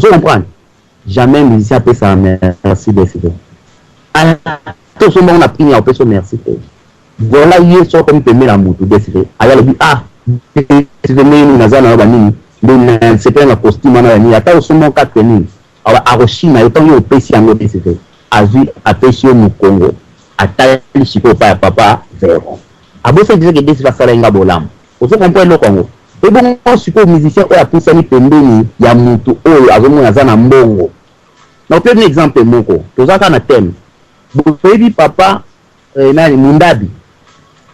Vous comprenez? Jamais musicien peut ça merci d'essayer. Tout ce monde a pris à opération merci. Voilà, il est sur comme permet la moto d'essayer. Alors il dit ah, c'est venu nazana banini. Donc c'est pas un costume na ni ata au monde 4 ni. Alors Hiroshima autant il opési en d'essayer. Azu apécio mu Congo. Atali chiko pa papa zéro. Abo ça disait que des va sala nga bolam. Vous comprenez le Congo? Et bon, on suppose musicien ou a poussé ni pembeni ya mutu oyo azomona za na mbongo. Na un exemple moko. Tozaka na thème. Boyebi papa nani Mundabi.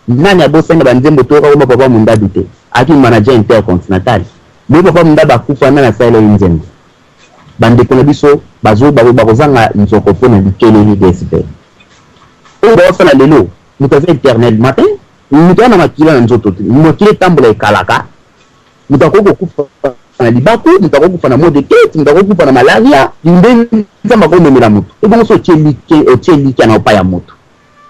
Nani abosenga banzembo toka ko papa Mundabi te. Aki manager intercontinental. Boyebi papa Mundabi akufa na sala nzembo. Bande ko na biso bazo bakozanga nzoko pona dikele DSP. O ba fala lelo, mutaza éternel matin. Mutana makila na nzoto te. Mutile tambola ekalaka. Mutako kufa na libaku, mutako kufa na mode tete, mutako kufa na malaria, ndenge nzamba ko memela mutu. E bon so tcheliki na opa ya mutu.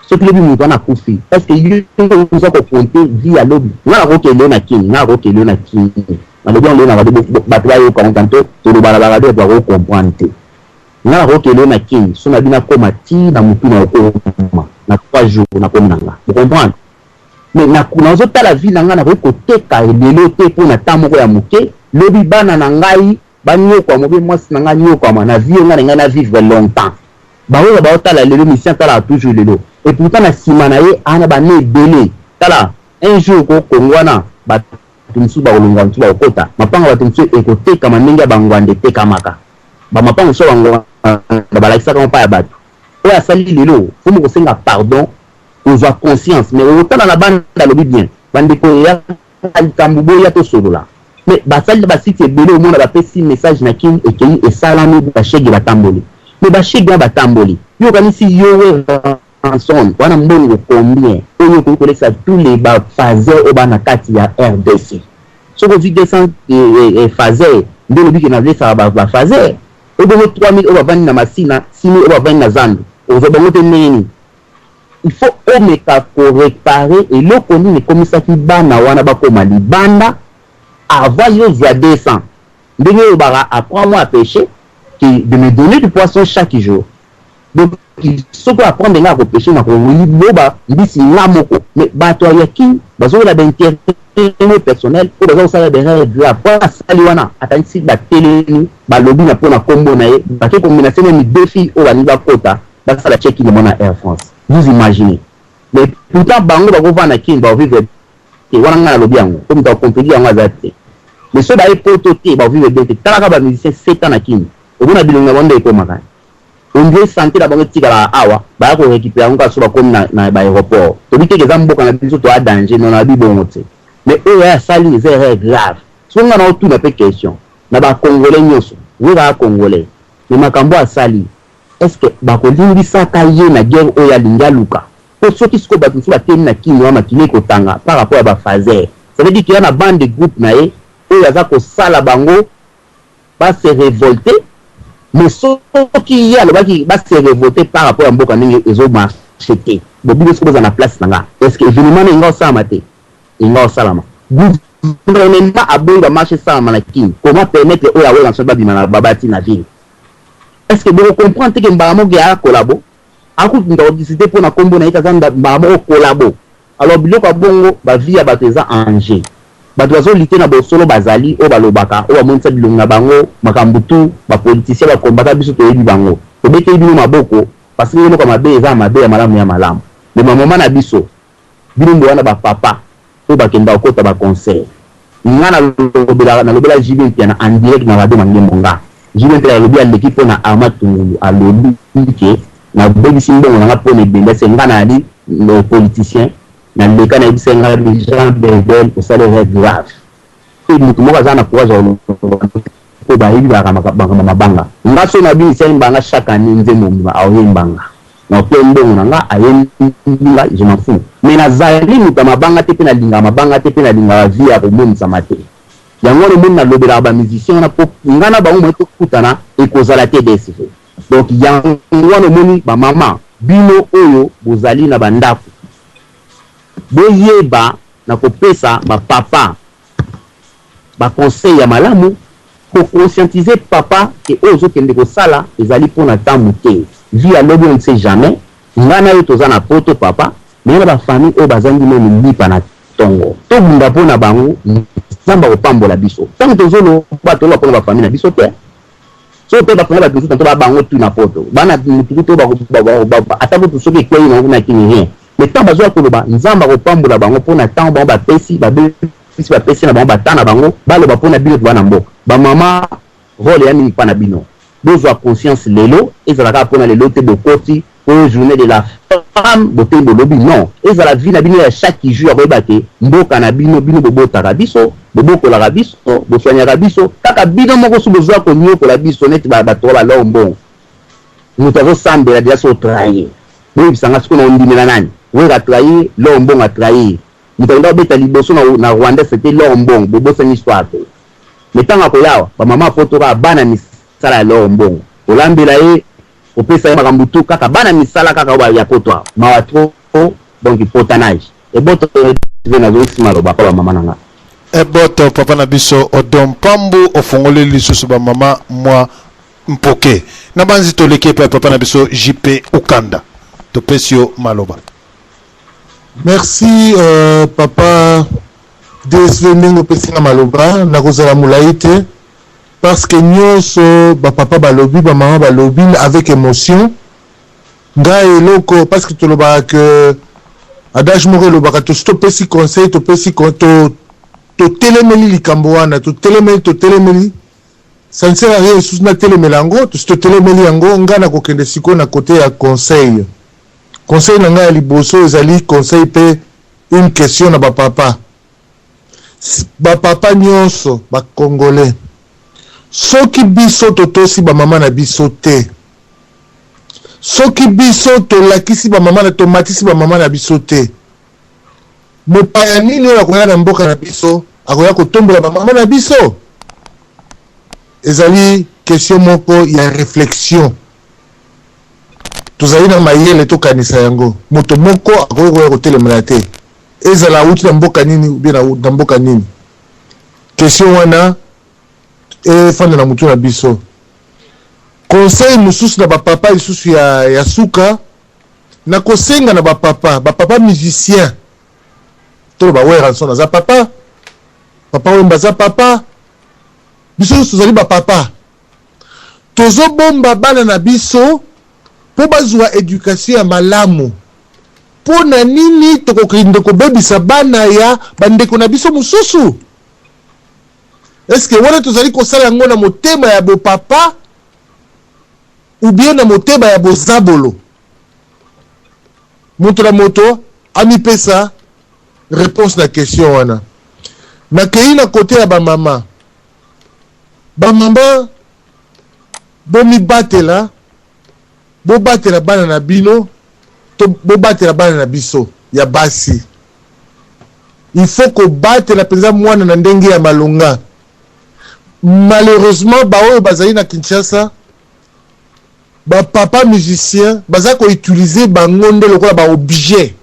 Ce que le mutu na kufi parce que il nous a compter via lobby. Na rokele na kini, na rokele na kini. Na lobby on na batwa yo comme tanto, to le balabala de ba comprendre. Na rokele na kini, so na bina koma ti na mutu na okoma. Na 3 jours na kominanga. Vous comprenez? Mais na kunazota la vie nanga na côté ka lelo te pour na tamoko ya muke lobi bana na ngai banyo kwa mobe mwasi na ngai nyo kwa na vie nga na vivre longtemps ba oyo ba otala lelo mission tala toujours lelo et pourtant na sima na ye ana ba ne belé tala un jour ko kongwana ba tumsu ba olonga tumsu ba okota mapanga ba tumsu ekote kama ndenge bangwande te kamaka ba mapanga so bangwa ba la kisa kama pa ya batu oya sali lelo fumu ko senga pardon on a conscience mais autant dans la bande dans le bien bande ko ya kambubo ya to solola mais basali ba site belé au monde ba pesi message na kin et salami ba shege ba tamboli mais ba shege ba tamboli yo kanisi yo ranson wana mbongo combien oyo ko koleksa tous les ba fazer au bana kati ya RDC so ko vide sans fazer ndelo biki na vesa ba fazer o bo 3000 o ba vani na masina 6000 o ba vani na zandu o zo bangote nini. Il faut réparer et le connu comme ça qui bana wana bakoma libanda avant yo via 200 ndenge bara apprendre à pêcher qui de me donner du poisson chaque jour donc il faut apprendre à pêcher na ko loba mbisi ngamoko mais bato ya ki bazo la d'intérêt personnel ou bazo ça des règles grave pour sali wana atanisi ba teleni ba lobi na pona kombo na ye ba ke combinaison ni défi ou ba ni ba kota ba sala check ni mona Air France. Vous imaginez. Mais pourtant, bango va vendre qui va vivre et wana ngana lobi yango comme ta compagnie yango azate. Mais so ba epototé va vivre bien. Talaka ba musicien 7 ans na kini. Obona bilonga wanda eko maka. On veut santé la bango tika awa ba ko récupérer ngo so ba comme na ba aéroport. To bité ke zamboka na biso to a danger non na bi bongo te. Mais eux ya sali les erreurs graves. So ngana otu na pe question. Na ba congolais nyoso. Oui ba congolais. Mais makambo a sali. Est-ce que bakolingisa kaye na guerre oya linga luka o soki siko batu so bateni na kini wa makine ko tanga par rapport à ba fazer ça veut dire qu'il y a une bande de groupe na ye oya za ko sala bango ba se révolter mais soki ya le baki ba se révolter par rapport à mboka ndenge ezo marcher bobi siko za na place nanga est-ce que événement nga osama te nga osalama gouvernement abonga marcher sama na kini comment permettre oya wela so babima na babati na ville. Est-ce que vous comprenez que Mbamo a collabo? A coup de décider pour la combo na ikazanda Mbamo collabo. Alors biloko bongo ba via bateza Angers. Ba doazo lité na bo solo bazali o balobaka o amonsa bilonga bango makambutu ba politicien ba kombata biso to yebi bango. To bete bino maboko parce que yelo kama be eza mabe ya malamu ya malamu. Mais maman na biso bilongo wana ba papa to ba kenda okota ba conseil. Ngana lobela jibe tiana en direct na radio mangemonga. Je vais faire l'équipe pour Amatou à l'objet na bebisi mbongo na pone benda sengana ali les politiciens na le cas na bisenga les gens bebel pour ça les grave et nous tout moka zana courage ko ba hibi ba mabanga ngaso na bi sembanga chaque année nzembo mba awembanga na pe mbongo nga ayemba je m'en fous mais na zali muta mabanga te pe na linga mabanga te pe na linga via ko monisa mate yango le monde na lobela ba musicien na pop ngana ba mo to kutana e kozala te desife donc yango wana moni ba mama bino oyo bozali na bandaku boyeba na kopesa ba papa ba conseil ya malamu pour conscientiser papa que aux autres qui sala ils allaient pour temps muté vie à l'objet on ne sait jamais ngana yo tozana poto papa mais la famille au bazangi même lipa na tongo to bunda pona bango nzamba opambola biso tant tozolo bato la pona famille na biso te so pe ba pona biso tanto ba bango tu na poto bana mutu to ba atako to soki kwei na kini rien mais tant bazwa ko ba nzamba opambola bango pona temps ba pesi ba si ba pesi na bango batana bango balo ba pona bino bana mbo ba mama rôle ya mini pana bino besoin conscience lelo ezalaka pona lelo te bokoti pour journée de la femme bote bolobi non ezala vie na bino ya chaque jour ko bate mboka na bino bobota rabiso boboko la rabiso boswanya rabiso kaka bino moko su besoin ko nyoko la biso net ba tola la mbon nous avons semblé la déjà so trahir bo bisanga siko na ndimela nani we ga trahir lo mbon a trahir mutanda beta liboso na Rwanda c'était lombong bobo c'est une histoire mais tant que là ba mama potoka bana misala lombong olambela e opesa makambutu kaka bana misala kaka ba ya potwa mawatro donc potanage et boto na zosima lo ba mama nanga e boto papa na biso odom pambu ofongole lisusu ba mama moi mpoke na banzi toleke papa na biso JP Ukanda to pesio maloba. Merci papa DSV Mengo Pesina Maloba na kozala mulaite parce que nyonso ba papa balobi ba maman balobi avec émotion nga eloko parce que toloba que adage moko loba to stopper si conseil to pesi to telemeli likambo wana to telemeli ça ne sert à rien sous na telemeli yango to telemeli yango nga na kokende siko na côté ya conseil conseil na nga ya liboso ezali conseil pe une question na ba papa nyonso ba congolais soki biso totosi ba mama na biso te soki biso tolakisi ba mama na tomatisi ba mama na biso te mopaya nini oyo akoya na mboka na biso akoya kotombola ba mama na biso ezali question moko ya réflexion tozali na mayele tokanisa yango moto moko akoya kotelemela te ezala uti na mboka nini bien na mboka nini question wana efanda na mutu na biso conseil mususu na bapapa lisusu ya suka na kosenga na bapapa musicien tolo bawera nso naza papa wemba za papa biso tozali bapapa tozobomba bana na biso po bazwa éducation ya malamu po na nini tokokende kobebisa bana ya bandeko na biso mususu est-ce que wana tozali kosala yango na motema ya bopapa ou bien na motema ya bozabolo moto na moto amipesa réponse na question wana na kei na côté ya bamama bomibatela bobatela bana na bino to bobatela bana na biso ya basi il faut kobatela penza mwana na ndenge ya malonga malheureusement baoyo bazali na Kinshasa ba papa musicien baza ko utiliser bango nde lokola ba objet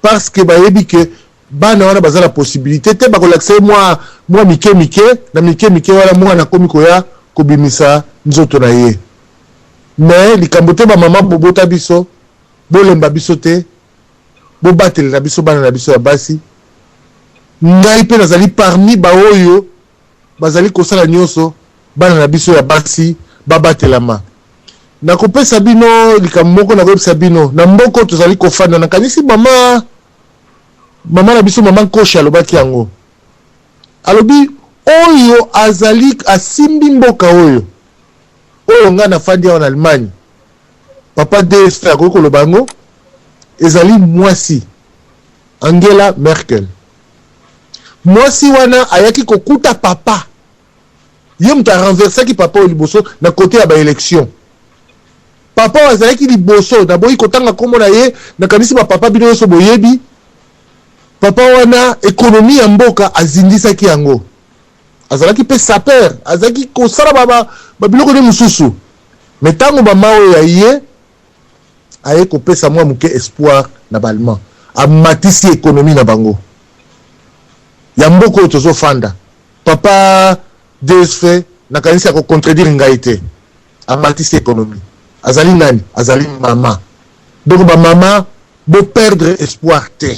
parce que bayebi que bana wana baza la possibilité te bakolakisa moi mike na mike wala mwana komi koya kobimisa nzoto na ye mais likambo te ba mama bobota biso bolemba biso te bobatela na biso bana na biso ya basi ngai pe nazali parmi baoyo bazali kosala nyonso bana na biso ya basi babatelama nakopesa bino likambo moko nakopesa bino na mboko tozali kofanda nakanisi mama na biso mama Nkosha alobaki yango alobi oyo azali asimbi mboka oyo nga nafandi en Allemagne papa DSV akoki koloba yango ezali mwasi Angela Merkel mwasi wana ayaki kokuta papa ye mutu arenversaki papa oyo liboso na kote ya baélection papa azalaki liboso naboyi kotanga kombo na ye nakanisi bapapa bino nyonso boyebi papa wana ekonomi ya mboka azindisaki yango azalaki pe saper azalaki kosala babiloko nde mosusu me ntango bama oyo ya ye aye kopesa mwa moke espoir na balma amatisi ekonomi na bango ya mboka oyo tozofanda papa DSF nakanisi ko contredire ngai te amatisi économie azali nani azali mama donc ba mama bo perdre espoir te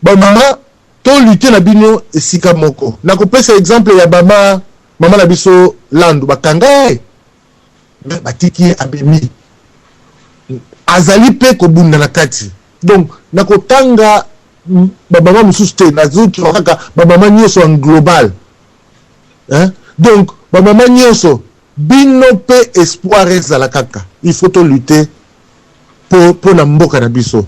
ba mama to lutter na bino esika moko nakopesa exemple ya mama na biso landu bakanga mais batiki abemi azali pe ko bunda na kati donc nakotanga ba mama mususu te nazuki kaka ba mama nyonso en global hein donc ba mama nyonso bino pe espoir ezala kaka il faut to lutter pour na mboka na biso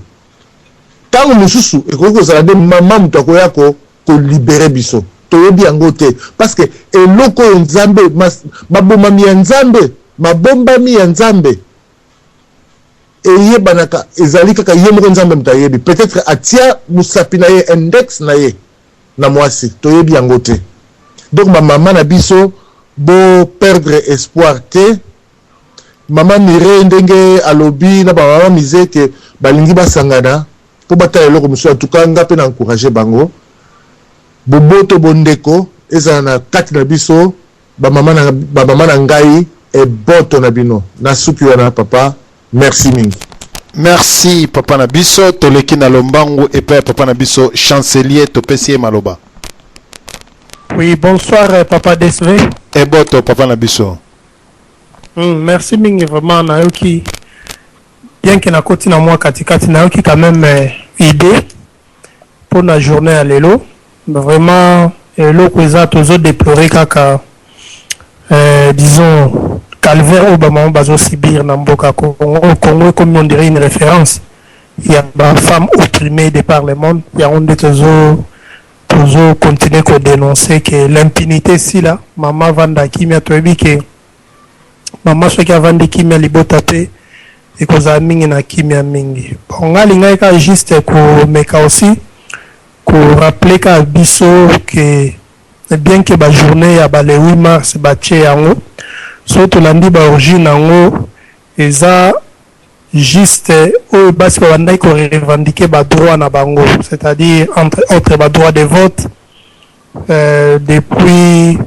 tango mususu ekoki kozala de mama mutu akoya ko libérer biso toyebi yango te parce que eloko oyo nzambe mabomami ya nzambe mabombami ya nzambe eyebanaka ezali kaka ye moko nzambe mutu ayebi peut-être atia musapi na ye index na ye na mwasi toyebi yango te donc bamama na biso bo perdre espoir te mama mire ndenge alobi na bamama mize ke balingi basangana po batala eloko mosusu en tout cas nga mpe na encourage bango boboto bondeko ezala na kati na biso bamama na ngai eboto na bino nasuki wana papa merci mingi. Merci papa na biso toleki na lombangu et papa na biso chancelier topesi maloba. Oui, bonsoir papa DSV. Eboto papa na biso. Merci mingi vraiment nayoki bien que na koti na moi katikati nayoki quand même idée pour la journée à l'élo. Vraiment l'élo kweza tozo déplorer kaka disons calvaire au bama bazo Sibir na mboka Congo comme on dirait une référence. Il y a des femmes opprimées de par le monde. Il y a on des tozo continuer à dénoncer que l'impunité si là maman vanda kimia toebi que maman soki avandi kimia libota pe et koza mingi na kimia mingi bon ngalinga ka juste ko meka aussi ko rappeler ka biso que bien que ba journée ya ba le 8 mars ba tche yango so to landi ba origine yango eza juste au basi ba bandai ko revendiquer ba droit na bango, c'est-à-dire entre autres ba droit de vote depuis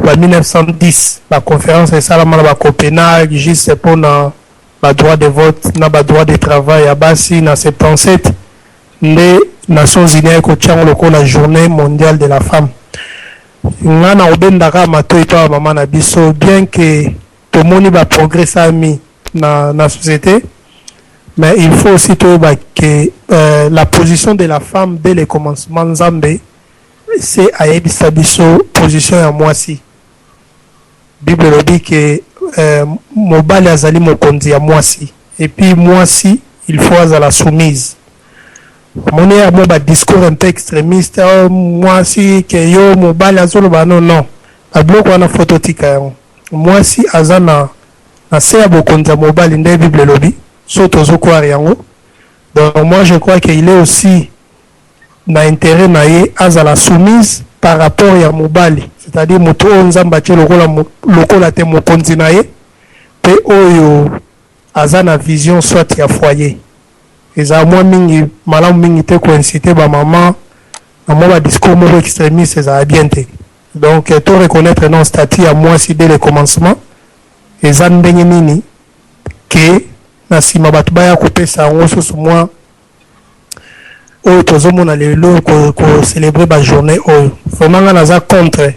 1910 la conférence et ça la Copenhague juste pour na ba droit de vote na ba droit de travail à basi na 77 les Nations Unies ko tchango loko la journée mondiale de la femme ngana obendaka matoi pa mama na biso bien que to moni ba progrès ami na société, mais il faut aussi que la position de la femme dès le commencement Nzambe c'est ayebisa biso position ya mwasi. Bible le dit que mobali azali mokonzi ya mwasi et puis mwasi il faut azala soumise. Mon a ba discours un peu extrémiste mwasi que yo mobali azolo ba non a bloqué na phototika yango mwasi azana na se abokonza mobali nde Bible lobby soto zokwa yango. Donc moi je crois qu'il est aussi na intérêt na ye azala soumise par rapport ya mobali, c'est-à-dire moto nzamba che lokola te mokonzi na ye pe oyo azana vision soit ya foyer. Eza moi mingi malamu mingi te ko inciter ba maman na moi ba discours mo extrémiste eza bien te. Donc to reconnaître non statut à moi si dès le commencement eza ndenge nini ke na sima batu baya kopesa yango soso moi oyo tozomona lelo ko célébrer ba journée oyo vraiment nga naza contre